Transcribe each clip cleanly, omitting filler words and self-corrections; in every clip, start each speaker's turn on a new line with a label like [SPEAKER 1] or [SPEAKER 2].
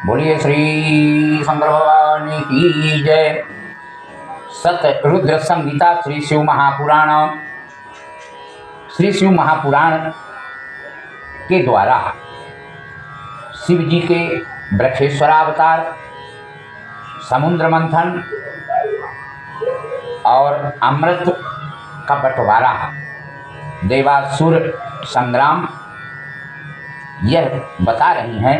[SPEAKER 1] बोलिए श्री शंकर भगवान की जय। सत रुद्र संहिता श्री शिव महापुराण। श्री शिव महापुराण के द्वारा शिव जी के वृक्षेश्वरावतार, समुद्र मंथन और अमृत का बंटवारा, देवासुर संग्राम, यह बता रही हैं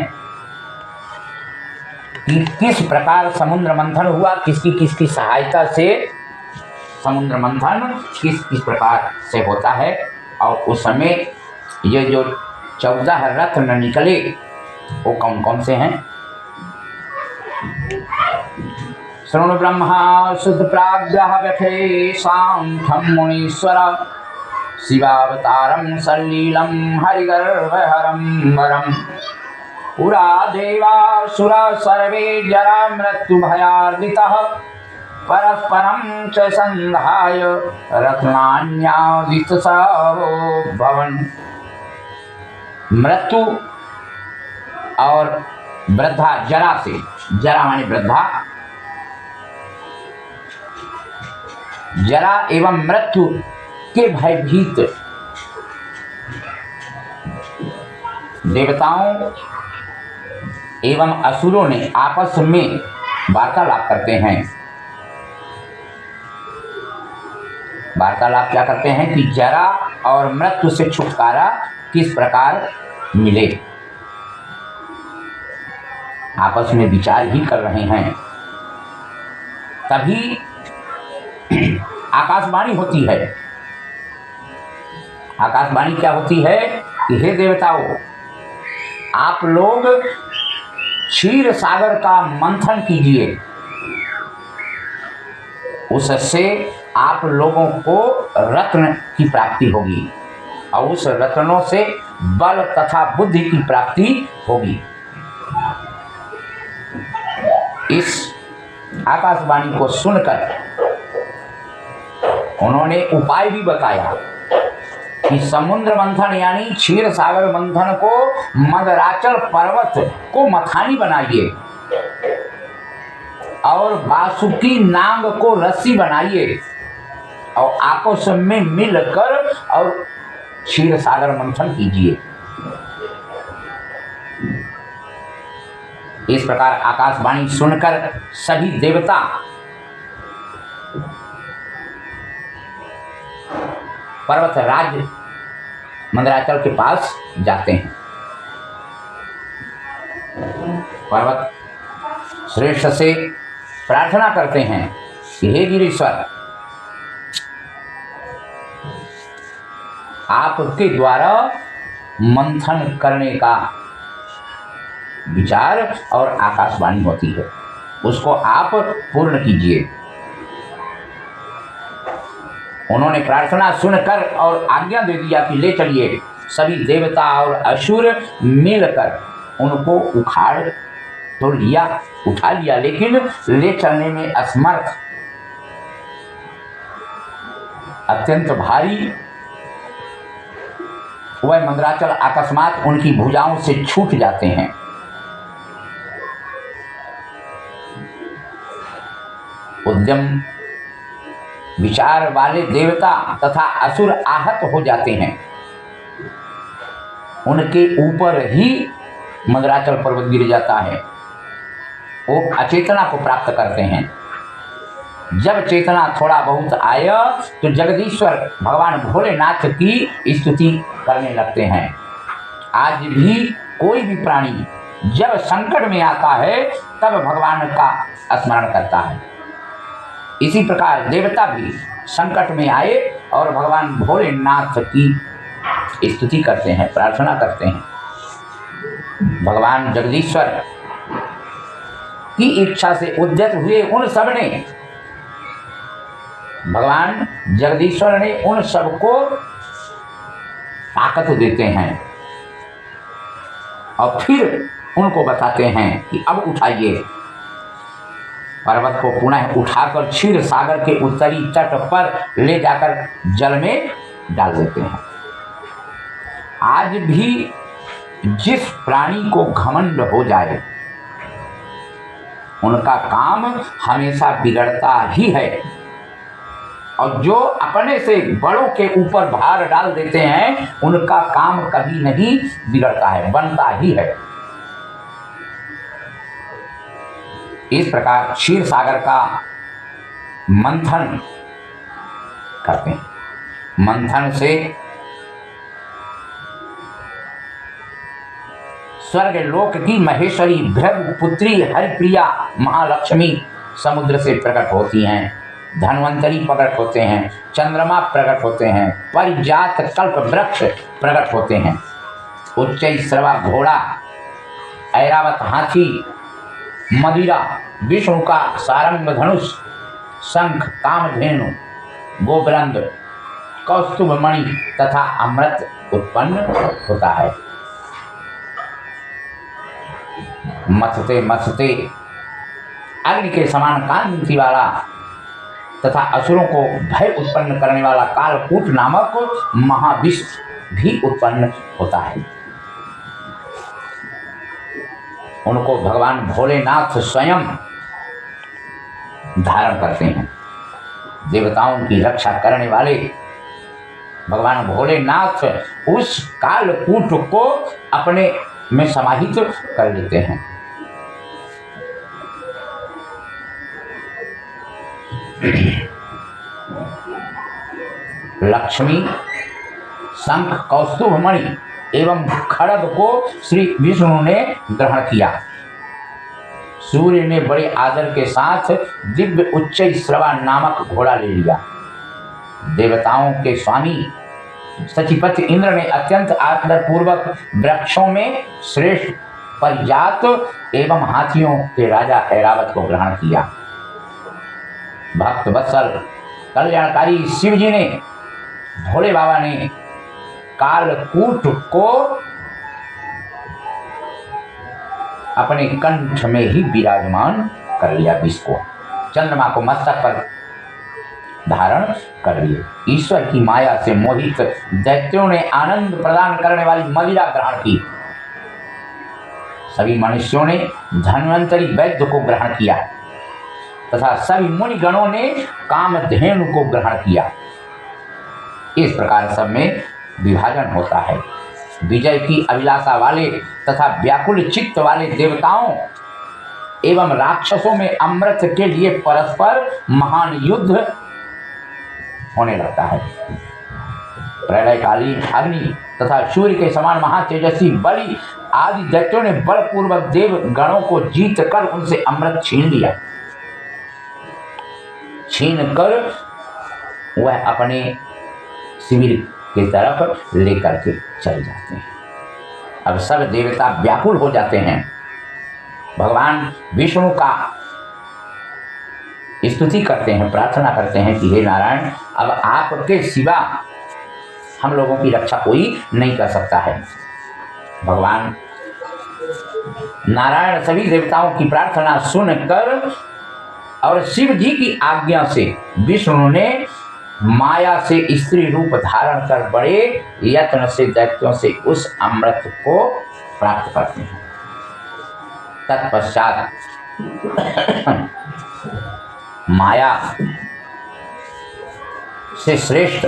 [SPEAKER 1] कि किस प्रकार समुद्र मंथन हुआ, किसकी सहायता से समुद्र मंथन किस प्रकार से होता है। और उस समय ये जो 14 रत्न निकले वो कौन कौन से हैं। शृणु ब्रह्मा शुद्ध प्राज्ञः व्यथे सांख्यं मुनीश्वर शिवावतारं सलीलं हरिगर्भहरं वरम् पुरा देवासुरा सर्वे जरा मृत्यु भयार्दितः परस्परं च संधाय रत्नान्यादितसावो भवन्। मृत्यु और वृद्धा जरा से, जरा माने वृद्धा, जरा एवं मृत्यु के भयभीत देवताओं एवं असुरों ने आपस में वार्तालाप करते हैं। वार्तालाप क्या करते हैं कि जरा और मृत्यु से छुटकारा किस प्रकार मिले, आपस में विचार ही कर रहे हैं। तभी आकाशवाणी होती है। आकाशवाणी क्या होती है कि हे देवताओं, आप लोग क्षीर सागर का मंथन कीजिए, उससे आप लोगों को रत्न की प्राप्ति होगी और उस रत्नों से बल तथा बुद्धि की प्राप्ति होगी। इस आकाशवाणी को सुनकर उन्होंने उपाय भी बताया कि समुद्र मंथन यानी क्षीर सागर मंथन को मंदराचल पर्वत को मथानी बनाइए और वासुकी नांग को रस्सी बनाइए और आपस में मिलकर और क्षीर सागर मंथन कीजिए। इस प्रकार आकाशवाणी सुनकर सभी देवता पर्वत राज्य मंदराचल के पास जाते हैं। पर्वत श्रेष्ठ से प्रार्थना करते हैं कि हे गिरीश्वर, आपके द्वारा मंथन करने का विचार और आकाशवाणी होती है, उसको आप पूर्ण कीजिए। उन्होंने प्रार्थना सुनकर और आज्ञा दे दिया कि ले चलिए। सभी देवता और असुर मिलकर उनको उखाड़ तो लिया, उठा लिया, लेकिन ले चलने में असमर्थ, अत्यंत भारी वह मंदराचल अकस्मात उनकी भुजाओं से छूट जाते हैं। उद्यम विचार वाले देवता तथा असुर आहत हो जाते हैं। उनके ऊपर ही मंदराचल पर्वत गिर जाता है। वो अचेतना को प्राप्त करते हैं। जब चेतना थोड़ा बहुत आया तो जगदीश्वर भगवान भोलेनाथ की स्तुति करने लगते हैं। आज भी कोई भी प्राणी जब संकट में आता है तब भगवान का स्मरण करता है। इसी प्रकार देवता भी संकट में आए और भगवान भोलेनाथ की स्तुति करते हैं, प्रार्थना करते हैं। भगवान जगदीश्वर की इच्छा से उद्यत हुए उन सब ने, भगवान जगदीश्वर ने उन सबको ताकत देते हैं और फिर उनको बताते हैं कि अब उठाइए। पर्वत को पुनः उठाकर क्षीर सागर के उत्तरी तट पर ले जाकर जल में डाल देते हैं। आज भी जिस प्राणी को घमंड हो जाए उनका काम हमेशा बिगड़ता ही है, और जो अपने से बड़ों के ऊपर भार डाल देते हैं उनका काम कभी नहीं बिगड़ता है, बनता ही है। इस प्रकार क्षीर सागर का मंथन करते हैं। मंथन से स्वर्ग लोक की महेश्वरी भृगु पुत्री हरिप्रिया महालक्ष्मी समुद्र से प्रकट होती हैं, धन्वंतरी प्रकट होते हैं, चंद्रमा प्रकट होते हैं, परिजात कल्प वृक्ष प्रकट होते हैं, उच्चैश्रवा घोड़ा, ऐरावत हाथी, मदिरा, विष्णु का सारंग धनुष, शंख, कामधेनु, गोवृंद, कौस्तुभ मणि तथा अमृत उत्पन्न होता है। मथते मथते अग्नि के समान कांति वाला तथा असुरों को भय उत्पन्न करने वाला कालकूट नामक महाविष भी उत्पन्न होता है। उनको भगवान भोलेनाथ स्वयं धारण करते हैं। देवताओं की रक्षा करने वाले भगवान भोलेनाथ उस कालकूट को अपने में समाहित कर लेते हैं। लक्ष्मी, शंख, कौस्तुभ मणि एवं खड़ग को श्री विष्णु ने ग्रहण किया। सूर्य ने बड़े आदर के साथ दिव्य उच्चैश्रवा नामक घोड़ा ले लिया। देवताओं के स्वामी सचिपति इंद्र ने अत्यंत आदर पूर्वक वृक्षों में श्रेष्ठ परिजात एवं हाथियों के राजा ऐरावत को ग्रहण किया। भक्त वत्सल कल्याणकारी शिव जी ने, भोले बाबा ने कालकूट को अपने कंठ में ही विराजमान कर लिया। विष को, चंद्रमा को मस्तक पर धारण कर लिए। ईश्वर की माया से मोहित दैत्यों ने आनंद प्रदान करने वाली मदिरा ग्रहण की। सभी मनुष्यों ने धन्वंतरी वैद्य को ग्रहण किया तथा सभी मुनिगणों ने कामधेनु को ग्रहण किया। इस प्रकार सब में विभाजन होता है। विजय की अभिलाषा वाले तथा व्याकुल चित्त वाले देवताओं एवं राक्षसों में अमृत के लिए परस्पर महान युद्ध होने लगता है। प्रलयकालीन अग्नि तथा सूर्य के समान महातेजस्वी बलि आदि दैत्यों ने बलपूर्वक देव गणों को जीत कर उनसे अमृत छीन लिया। छीन कर वह अपने शिविर की तरफ लेकर के चले जाते हैं। अब सब देवता व्याकुल हो जाते हैं। भगवान विष्णु का स्तुति करते हैं, प्रार्थना करते हैं कि हे नारायण, अब आपके सिवा हम लोगों की रक्षा कोई नहीं कर सकता है। भगवान नारायण सभी देवताओं की प्रार्थना सुनकर और शिव जी की आज्ञा से विष्णु ने माया से स्त्री रूप धारण कर बड़े यत्न से दैत्यों से उस अमृत को प्राप्त करते हैं। तत्पश्चात माया से श्रेष्ठ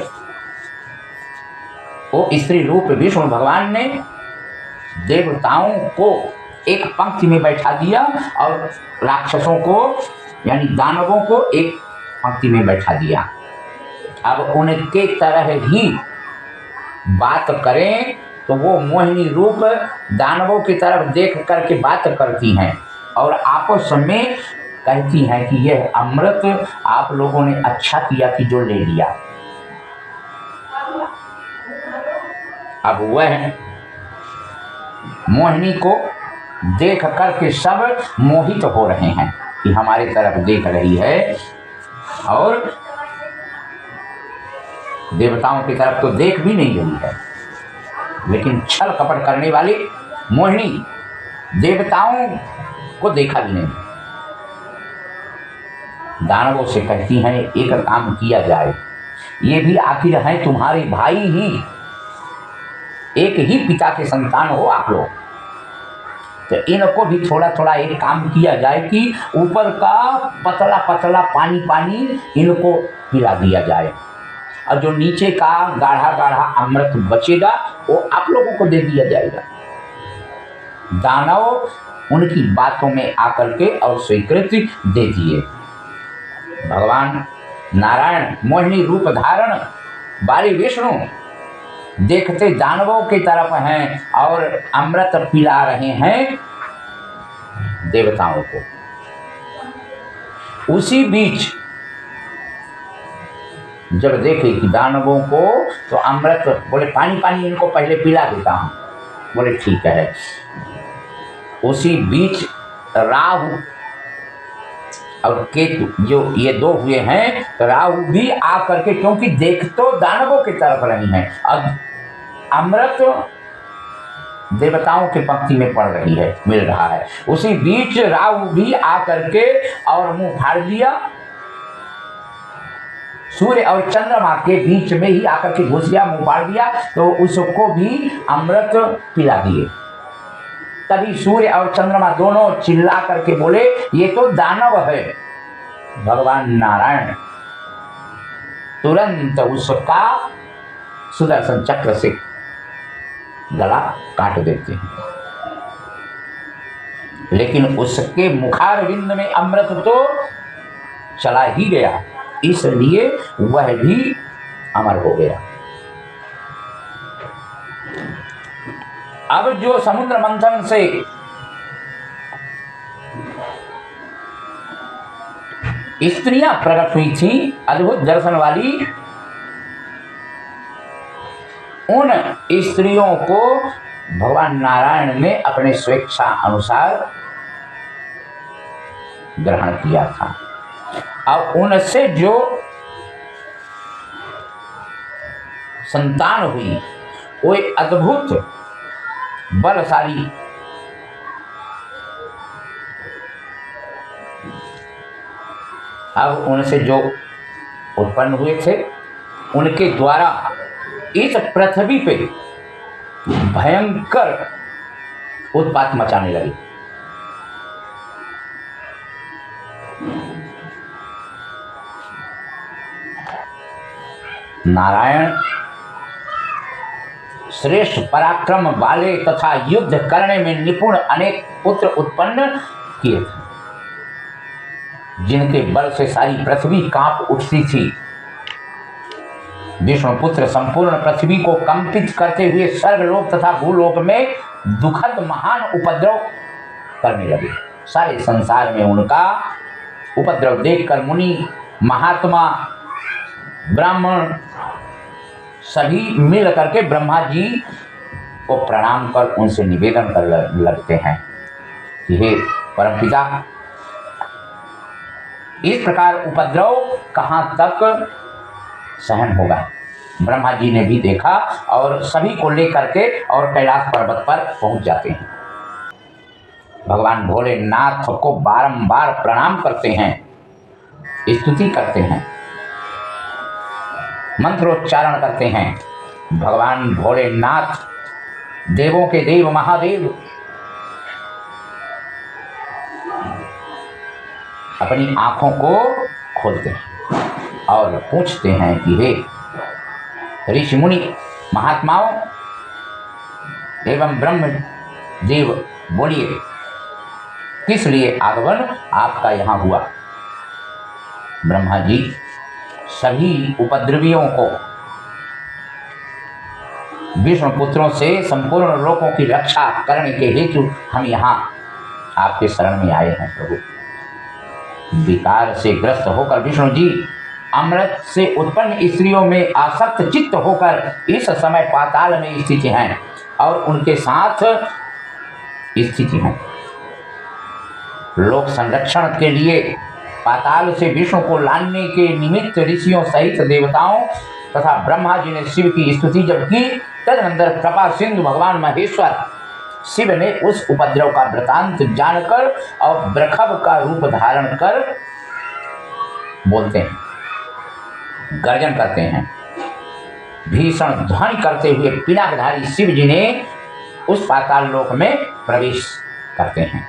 [SPEAKER 1] वो स्त्री रूप विष्णु भगवान ने देवताओं को एक पंक्ति में बैठा दिया और राक्षसों को यानी दानवों को एक पंक्ति में बैठा दिया। अब उनके तरह ही बात करें तो वो मोहिनी रूप दानवों की तरफ देख करके बात करती हैं और आपस में कहती हैं कि यह अमृत आप लोगों ने अच्छा किया कि जो ले लिया। अब वह मोहिनी को देख करके सब मोहित हो रहे हैं कि हमारे तरफ देख रही है और देवताओं की तरफ तो देख भी नहीं रही है। लेकिन छल कपट करने वाली मोहिनी देवताओं को देखा भी नहीं। दानवों से कहती हैं एक काम किया जाए, ये भी आखिर हैं तुम्हारे भाई ही, एक ही पिता के संतान हो आप लोग, तो इनको भी थोड़ा थोड़ा एक काम किया जाए कि ऊपर का पतला पतला पानी पानी इनको पिला दिया जाए, और जो नीचे का गाढ़ा गाढ़ा अमृत बचेगा वो आप लोगों को दे दिया जाएगा। दानव उनकी बातों में आकर के और स्वीकृति दे दिए। भगवान नारायण मोहिनी रूप धारण वाले विष्णु देखते दानवों की तरफ हैं और अमृत पिला रहे हैं देवताओं को। उसी बीच जब देखे कि दानवों को तो अमृत, बोले पानी पानी इनको पहले पिला देता हूं। बोले ठीक है। उसी बीच राहु और केतु जो ये दो हुए हैं, तो राहु भी आकर के, क्योंकि देख तो दानवों की तरफ रही हैं, अब अमृत देवताओं के पंक्ति में पड़ रही है, मिल रहा है। उसी बीच राहु भी आकर के और मुंह फाड़ दिया, सूर्य और चंद्रमा के बीच में ही आकर के घुस गया, मुंह फाड़ दिया, तो उसको भी अमृत पिला दिए। तभी सूर्य और चंद्रमा दोनों चिल्ला करके बोले ये तो दानव है। भगवान नारायण तुरंत उसका सुदर्शन चक्र से गला काट देते हैं, लेकिन उसके मुखारविंद में अमृत तो चला ही गया, इसलिए वह भी अमर हो गया। अब जो समुद्र मंथन से स्त्रियां प्रकट हुई थी अद्भुत दर्शन वाली, उन स्त्रियों को भगवान नारायण ने अपने स्वेच्छा अनुसार ग्रहण किया था। अब उनसे जो संतान हुई वो एक अद्भुत बलशाली अब उनसे जो उत्पन्न हुए थे उनके द्वारा इस पृथ्वी पे भयंकर उत्पात मचाने लगे। नारायण श्रेष्ठ पराक्रम वाले तथा युद्ध करने में निपुण अनेक पुत्र उत्पन्न किए थे, जिनके बल से सारी पृथ्वी कांप उठती थी। विष्णु पुत्र संपूर्ण पृथ्वी को कंपित करते हुए स्वर्गलोक तथा भूलोक में दुखद महान उपद्रव करने लगे। सारे संसार में उनका उपद्रव देखकर मुनि महात्मा ब्राह्मण सभी मिल करके ब्रह्मा जी को प्रणाम कर उनसे निवेदन कर लगते हैं कि हे परमपिता, इस प्रकार उपद्रव कहाँ तक सहन होगा। ब्रह्मा जी ने भी देखा और सभी को लेकर के और कैलाश पर्वत पर पहुंच जाते हैं। भगवान भोलेनाथ को बारंबार प्रणाम करते हैं, स्तुति करते हैं, मंत्रोच्चारण करते हैं। भगवान भोलेनाथ देवों के देव महादेव अपनी आंखों को खोलते हैं और पूछते हैं कि हे ऋषि मुनि महात्माओं एवं ब्रह्म देव, बोलिए किस लिए आगमन आपका यहाँ हुआ। ब्रह्मा जी सभी उपद्रवियों को विष्णु पुत्रों से संपूर्ण लोकों की रक्षा करने के हेतु हम यहाँ आपके शरण में आए हैं। प्रभु, विकार से ग्रस्त होकर विष्णु जी अमृत से उत्पन्न स्त्रियों में आसक्त चित्त होकर इस समय पाताल में स्थित हैं और उनके साथ स्थिति हैं। लोक संरक्षण के लिए पाताल से विष्णु को लाने के निमित्त ऋषियों सहित देवताओं तथा ब्रह्मा जी ने शिव की स्तुति जब की, तदनंतर कृपा सिंधु भगवान महेश्वर शिव ने उस उपद्रव का वृतांत जानकर और वृषभ का रूप धारण कर बोलते हैं, गर्जन करते हैं। भीषण ध्वनि करते हुए पिनाकधारी शिव जी ने उस पाताल लोक में प्रवेश करते हैं।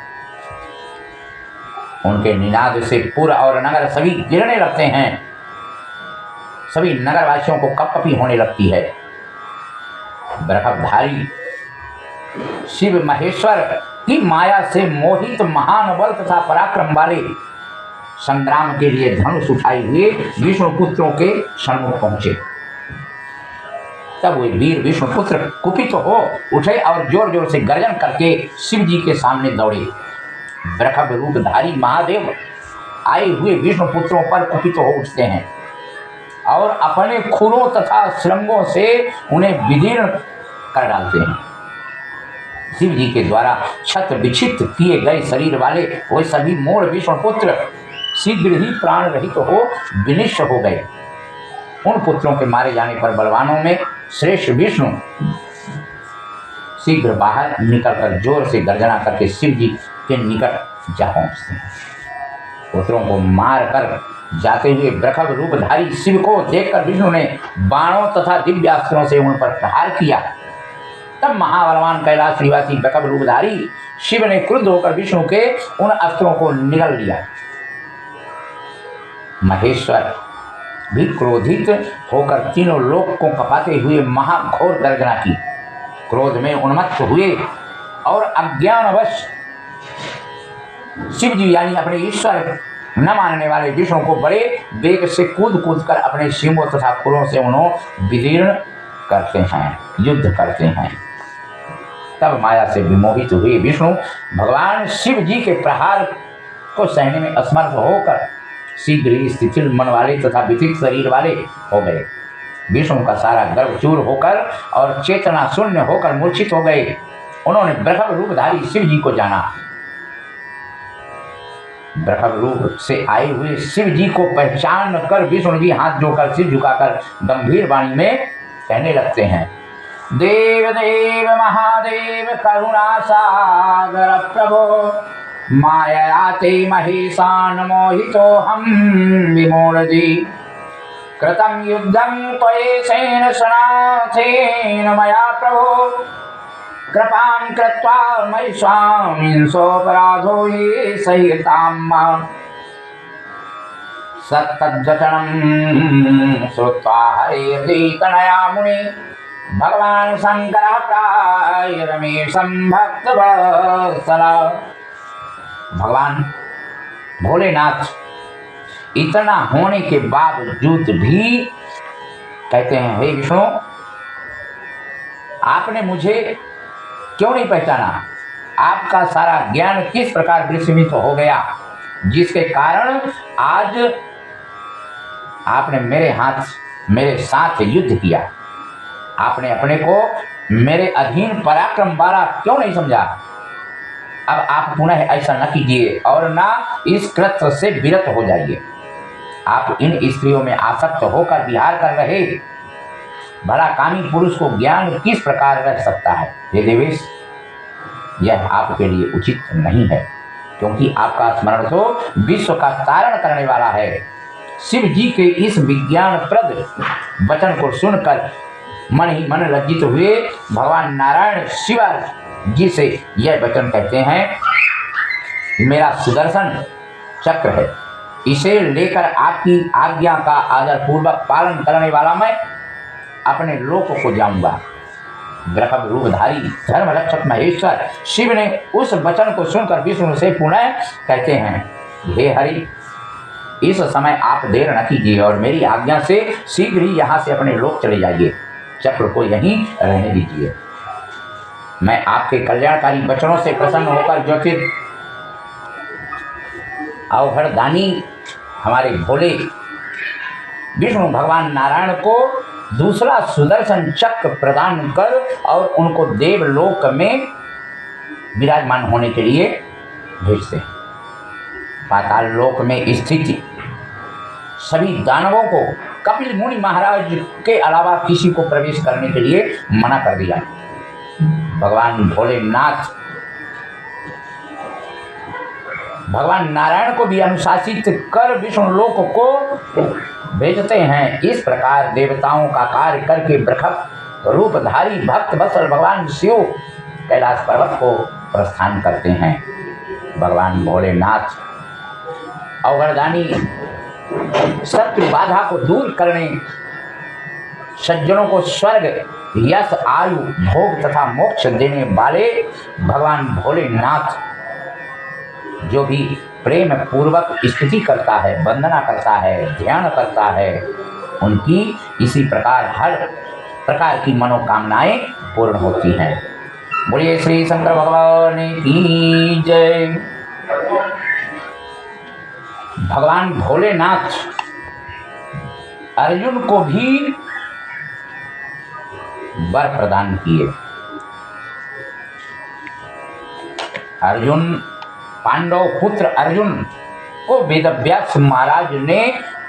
[SPEAKER 1] उनके निनाद से पुर और नगर सभी गिरने लगते हैं। सभी नगरवासियों को कपकपी होने लगती है। बरखधारी शिव महेश्वर की माया से मोहित महान बल तथा पराक्रम वाले संग्राम के लिए धनुष उठाए हुए विष्णु पुत्रों के सन्मुख पहुंचे। तब वे वीर विष्णुपुत्र कुपित हो उठे और जोर जोर से गर्जन करके शिव जी के सामने दौड़े। वृषभ रूपधारी महादेव आए हुए विष्णुपुत्रों पर कुपित हो उठते हैं और अपने खुरों तथा श्रृंगों से उन्हें विदीर्ण कर डालते हैं। शिव जी के द्वारा छत विक्षित किए गए शरीर वाले वे सभी मूढ़ विष्णुपुत्र शीघ्र ही प्राण रहित हो विनिष्ट हो गए। उन पुत्रों के मारे जाने पर बलवानों में श्रेष्ठ विष्णु शीघ्र बाहर निकलकर जोर से गर्जना करके शिव जी के निकट जा पहुंचते हैं। पुत्रों को मार कर जाते हुए वृषभ रूपधारी शिव को देखकर विष्णु ने बाणों तथा दिव्यास्त्रों से उन पर प्रहार किया। तब महाबलवान कैलाश निवासी वृषभ रूपधारी शिव ने क्रुद्ध होकर विष्णु के उन अस्त्रों को निगल लिया। महेश्वर भी क्रोधित होकर तीनों लोक को कपाते हुए महाघोर गर्जना की। क्रोध में उन्मत्त हुए और अज्ञानवश शिव जी यानी अपने ईश्वर न मानने वाले विष्णु को बड़े वेग से कूद कूद कर अपने सिंहों तथा खुरों से उन्हें विदीर्ण करते हैं, युद्ध करते हैं। तब माया से विमोहित हुए विष्णु भगवान शिव जी के प्रहार को सहने में असमर्थ होकर शीघ्र ही शिथिल मन वाले तथा विथित शरीर वाले हो गए। विष्णु का सारा गर्भ चूर होकर और चेतना शून्य होकर मूर्छित हो गए। उन्होंने वृषभ रूपधारी शिव जी को जाना। वृषभ रूप से आए हुए शिव जी को पहचान कर विष्णु जी हाथ जोड़कर सिर झुकाकर गंभीर वाणी में कहने लगते हैं। देव देव महादेव करुणा सागर प्रभो माया ते महेशान मोहितो हम विमूढ़ी कृतं युद्धं त्वयेन सनाथेन मया प्रभो कृपां कृत्वा मयि स्वामिंसोऽपराधो ये सह्यताम् सत्तद्वचनं श्रुत्वा हरेर्दीतनया मुनि भगवान शंकर प्राय रमेशं भक्तवत्सला। भगवान भोलेनाथ इतना होने के बावजूद भी कहते हैं, हे विष्णु, आपने मुझे क्यों नहीं पहचाना? आपका सारा ज्ञान किस प्रकार विस्मृत हो गया, जिसके कारण आज आपने मेरे साथ युद्ध किया। आपने अपने को मेरे अधीन पराक्रम वाला क्यों नहीं समझा? अब आप पुनः ऐसा न कीजिए और ना इस कृत्य से विरत हो जाइए। आप इन स्त्रियों में आसक्त होकर विहार कर रहे भला कामी पुरुष को ज्ञान किस प्रकार रह सकता है? हे देवेश, यह आपके लिए उचित नहीं है, क्योंकि आपका स्मरण तो विश्व का तारण करने वाला है। शिव जी के इस विज्ञानप्रद वचन को सुनकर मन ही मन लज्जित हुए भगवान नारायण शिवा जी से यह वचन कहते हैं, मेरा सुदर्शन चक्र है, इसे लेकर आपकी आज्ञा का आदरपूर्वक पालन करने वाला मैं अपने लोक को जाऊंगा। वृषभ रूपधारी धर्मरक्षक महेश्वर शिव ने उस वचन को सुनकर विष्णु से पुनः कहते हैं, हे हरि, इस समय आप देर न कीजिए और मेरी आज्ञा से शीघ्र ही यहाँ से अपने लोक चले जाइए। चक्र को यहीं रहने दीजिए। मैं आपके कल्याणकारी वचनों से प्रसन्न होकर ज्योतिर अवघड़दानी हमारे भोले विष्णु भगवान नारायण को दूसरा सुदर्शन चक्र प्रदान कर और उनको देवलोक में विराजमान होने के लिए भेजते हैं। पाताल लोक में स्थित सभी दानवों को कपिल मुनि महाराज के अलावा किसी को प्रवेश करने के लिए मना कर दिया। भगवान नारायण को भी अनुशासित कर विष्णु लोक को भेजते हैं। इस प्रकार देवताओं का कार्य करके वृषभ रूपधारी भक्त वत्सल भगवान शिव कैलाश पर्वत को प्रस्थान करते हैं। भगवान भोलेनाथ अवगढ़दानी शत्रु बाधा को दूर करने, सज्जनों को स्वर्ग, यश, आयु, भोग तथा मोक्ष देने वाले भगवान भोलेनाथ जो भी प्रेम पूर्वक स्तुति करता है, वंदना करता है, ध्यान करता है, उनकी इसी प्रकार हर प्रकार की मनोकामनाएं पूर्ण होती हैं। बोलिए श्री शंकर भगवान की जय। भगवान भोलेनाथ अर्जुन को भी वर प्रदान किए। अर्जुन, पांडव पुत्र अर्जुन को वेदव्यास महाराज ने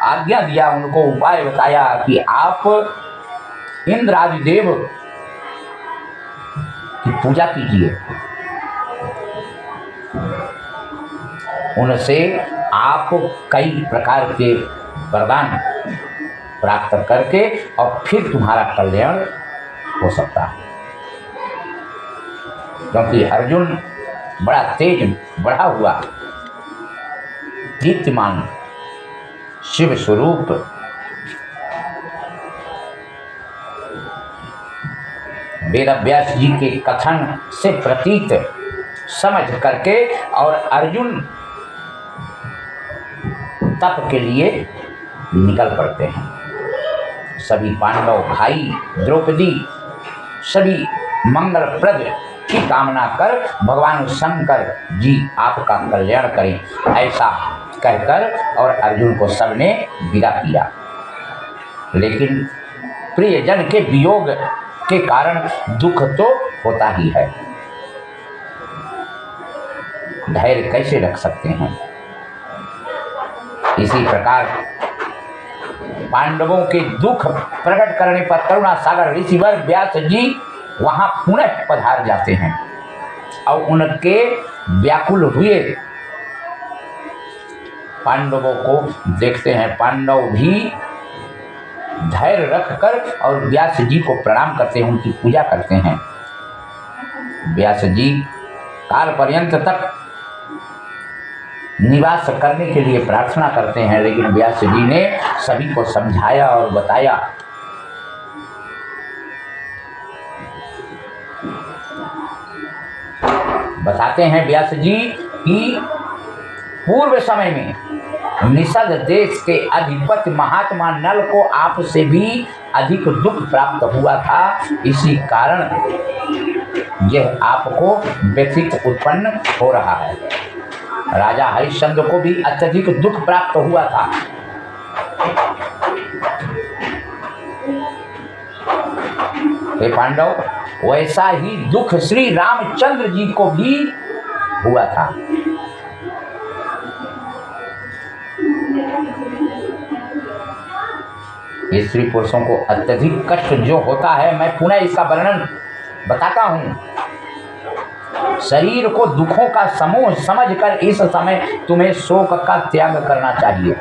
[SPEAKER 1] आज्ञा दिया, उनको उपाय बताया कि आप इंद्र आदि देव की पूजा कीजिए, उनसे आप कई प्रकार के वरदान प्राप्त करके और फिर तुम्हारा कल्याण हो सकता है। क्योंकि अर्जुन बड़ा तेज बढ़ा हुआ दीप्तिमान शिव स्वरूप वेदव्यास जी के कथन से प्रतीत समझ करके और अर्जुन तप के लिए निकल पड़ते हैं। सभी पांडव भाई, द्रौपदी सभी मंगलप्रद की कामना कर भगवान शंकर जी आपका कल्याण करें, ऐसा कहकर और अर्जुन को सबने विदा किया। लेकिन प्रियजन के वियोग के कारण दुख तो होता ही है, धैर्य कैसे रख सकते हैं। इसी प्रकार पांडवों के दुख प्रकट करने पर करुणा सागर ऋषिवर व्यास जी वहां पुनः पधार जाते हैं और उनके व्याकुल हुए पांडवों को देखते हैं। पांडव भी धैर्य रखकर और व्यास जी को प्रणाम करते हैं, उनकी पूजा करते हैं। व्यास जी काल पर्यंत तक निवास करने के लिए प्रार्थना करते हैं, लेकिन व्यास जी ने सभी को समझाया और बताया। बताते हैं व्यास जी कि पूर्व समय में निषद देश के अधिपति महात्मा नल को आपसे भी अधिक दुख प्राप्त हुआ था, इसी कारण यह आपको व्यथित उत्पन्न हो रहा है। राजा हरिश्चंद्र को भी अत्यधिक दुख प्राप्त हुआ था। हे पांडव, वैसा ही दुख श्री रामचंद्र जी को भी हुआ था। स्त्री पुरुषों को अत्यधिक कष्ट जो होता है, मैं पुनः इसका वर्णन बताता हूँ। शरीर को दुखों का समूह समझकर इस समय तुम्हें शोक का त्याग करना चाहिए।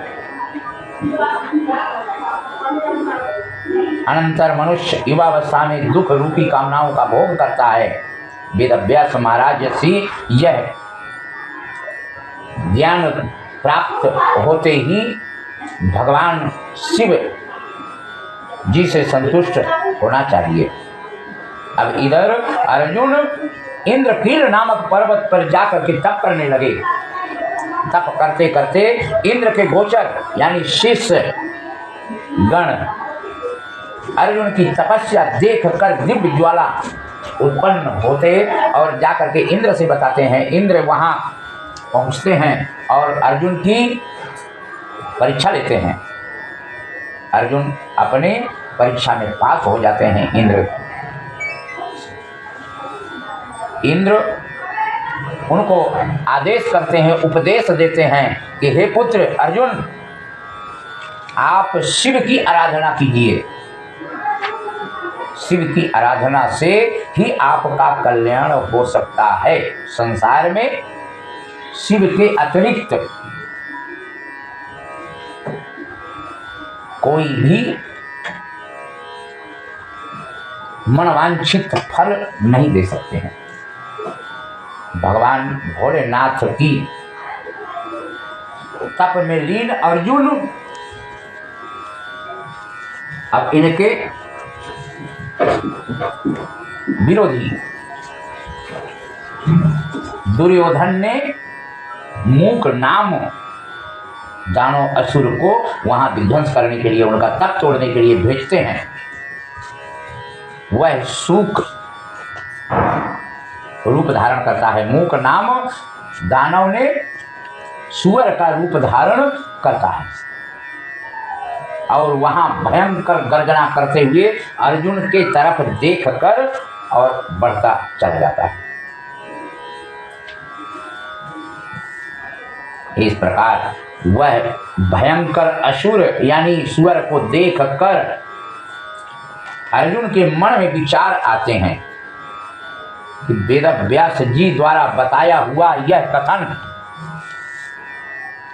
[SPEAKER 1] अनंतर मनुष्य युवावस्था में दुख रूपी कामनाओं का भोग करता है। वेदव्यास महाराज से यह ज्ञान प्राप्त होते ही भगवान शिव जी से संतुष्ट होना चाहिए। अब इधर अर्जुन इंद्रकील नामक पर्वत पर जाकर के तप करने लगे। तप करते करते इंद्र के गोचर यानी शिष्य गण अर्जुन की तपस्या देख कर दिव्य ज्वाला उत्पन्न होते और जाकर के इंद्र से बताते हैं। इंद्र वहां पहुंचते हैं और अर्जुन की परीक्षा लेते हैं। अर्जुन अपने परीक्षा में पास हो जाते हैं। इंद्र उनको आदेश करते हैं, उपदेश देते हैं कि हे पुत्र अर्जुन, आप शिव की आराधना कीजिए। शिव की आराधना से ही आपका कल्याण हो सकता है। संसार में शिव के अतिरिक्त कोई भी मनवांछित फल नहीं दे सकते हैं। भगवान भोलेनाथ की तप में लीन अर्जुन अब इनके विरोधी दुर्योधन ने मूक नाम दानव असुर को वहां विध्वंस करने के लिए, उनका तप तोड़ने के लिए भेजते हैं। वह सूक रूप धारण करता है। मूक नाम दानव ने सुअर का रूप धारण करता है और वहां भयंकर गर्जना करते हुए अर्जुन के तरफ देखकर और बढ़ता चला जाता है। इस प्रकार वह भयंकर असुर यानी सुअर को देखकर अर्जुन के मन में विचार आते हैं कि वेद व्यास जी द्वारा बताया हुआ यह कथन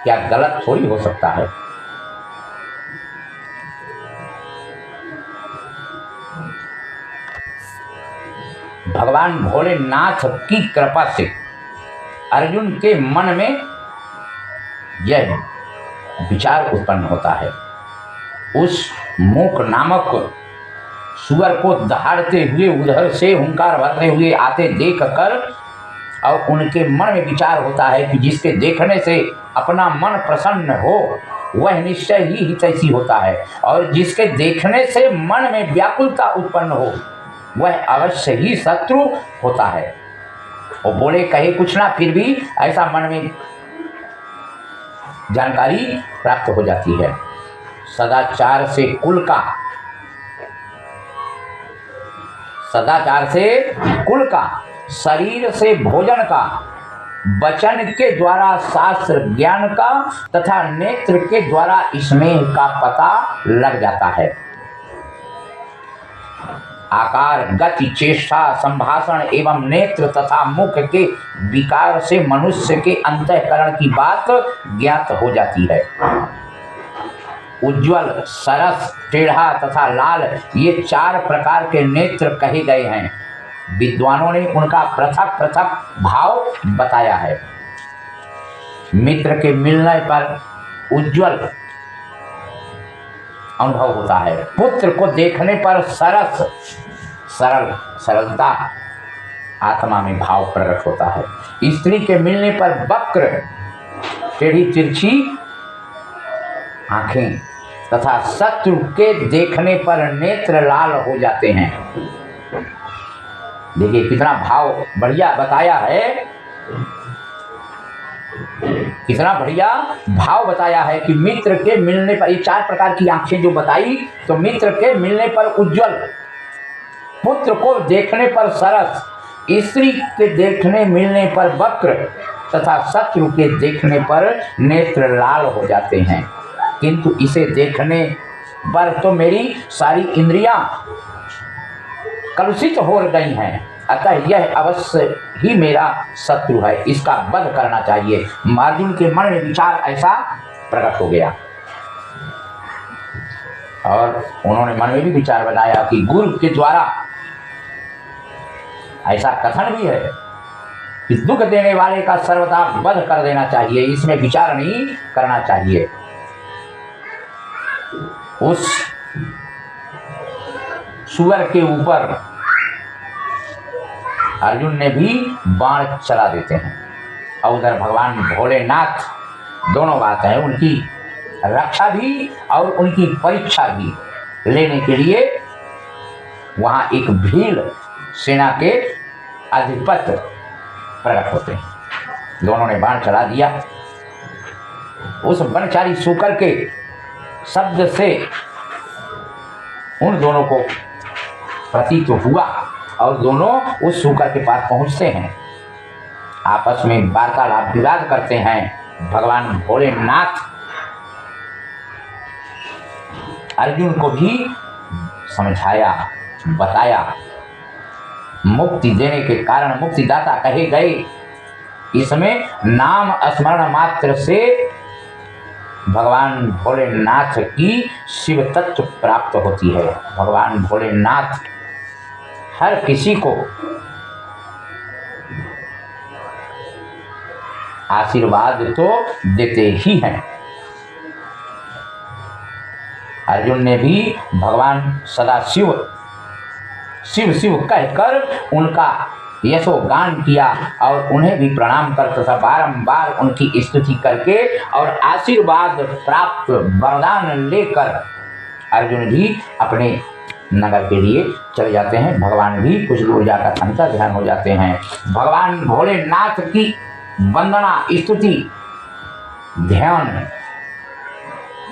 [SPEAKER 1] क्या गलत थोड़ी हो सकता है। भगवान भोलेनाथ की कृपा से अर्जुन के मन में यह विचार उत्पन्न होता है। उस मूक नामक सुअर को दहाड़ते हुए उधर से हुंकार भरते हुए आते देखकर और उनके मन में विचार होता है कि जिसके देखने से अपना मन प्रसन्न हो वह निश्चय ही हितैषी होता है और जिसके देखने से मन में व्याकुलता उत्पन्न हो वह अवश्य ही शत्रु होता है। वो बोले कहे कुछ ना, फिर भी ऐसा मन में जानकारी प्राप्त हो जाती है। सदाचार से कुल का, शरीर से भोजन का, वचन के द्वारा शास्त्र ज्ञान का तथा नेत्र के द्वारा स्नेह का पता लग जाता है। आकार, गति, चेष्टा, संभाषण एवं नेत्र तथा मुख के विकार से मनुष्य के अंतःकरण की बात ज्ञात हो जाती है। उज्ज्वल, सरस, टेढ़ा तथा लाल ये 4 प्रकार के नेत्र कहे गए हैं। विद्वानों ने उनका पृथक पृथक भाव बताया है। मित्र के मिलने पर उज्ज्वल अनुभव होता है। पुत्र को देखने पर सरलता आत्मा में भाव प्रकट होता है। स्त्री के मिलने पर वक्र, टेढ़ी तिरछी आंखें तथा शत्रु के देखने पर नेत्र लाल हो जाते हैं। देखिए कितना भाव बढ़िया बताया है, कितना बढ़िया भाव बताया है कि मित्र के मिलने पर, ये 4 प्रकार की आंखें जो बताई, तो मित्र के मिलने पर उज्ज्वल, पुत्र को देखने पर सरस, स्त्री के देखने मिलने पर वक्र तथा शत्रु के देखने पर नेत्र लाल हो जाते हैं। किंतु इसे देखने पर तो मेरी सारी इंद्रियां कलुषित हो गई हैं, अतः यह अवश्य ही मेरा शत्रु है, इसका वध करना चाहिए। अर्जुन के मन में विचार ऐसा प्रकट हो गया और उन्होंने मन में भी विचार बनाया कि गुरु के द्वारा ऐसा कथन भी है कि दुख देने वाले का सर्वदा वध कर देना चाहिए, इसमें विचार नहीं करना चाहिए। उस सुअर के ऊपर अर्जुन ने भी बाण चला देते हैं और उधर भगवान भोलेनाथ, दोनों बात है, उनकी रक्षा भी और उनकी परीक्षा भी लेने के लिए वहां एक भील सेना के अधिपति प्रकट होते हैं। दोनों ने बाण चला दिया। उस वनचारी सूकर के शब्द से उन दोनों को प्रतीत हुआ और दोनों उस सूकर के पास पहुंचते हैं, आपस में वार्तालाप विवाद करते हैं। भगवान भोलेनाथ अर्जुन को भी समझाया, बताया, मुक्ति देने के कारण मुक्तिदाता कहे गए। इसमें नाम स्मरण मात्र से भगवान भोलेनाथ की शिव तत्व प्राप्त होती है। भगवान भोलेनाथ हर किसी को आशीर्वाद तो देते ही हैं। अर्जुन ने भी भगवान सदाशिव शिव शिव कहकर उनका यशोगान किया और उन्हें भी प्रणाम कर तथा बारंबार उनकी स्तुति करके और आशीर्वाद प्राप्त वरदान लेकर अर्जुन भी अपने नगर के लिए चले जाते हैं। भगवान भी कुछ दूर जाकर अंतर ध्यान हो जाते हैं। भगवान भोलेनाथ की वंदना स्तुति ध्यान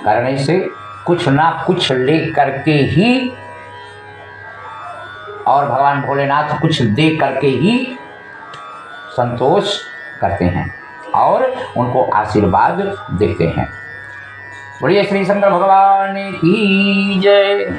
[SPEAKER 1] करने से कुछ ना कुछ ले करके ही और भगवान भोलेनाथ कुछ दे करके ही संतोष करते हैं और उनको आशीर्वाद देते हैं। बोलिए श्री शंकर भगवान की जय।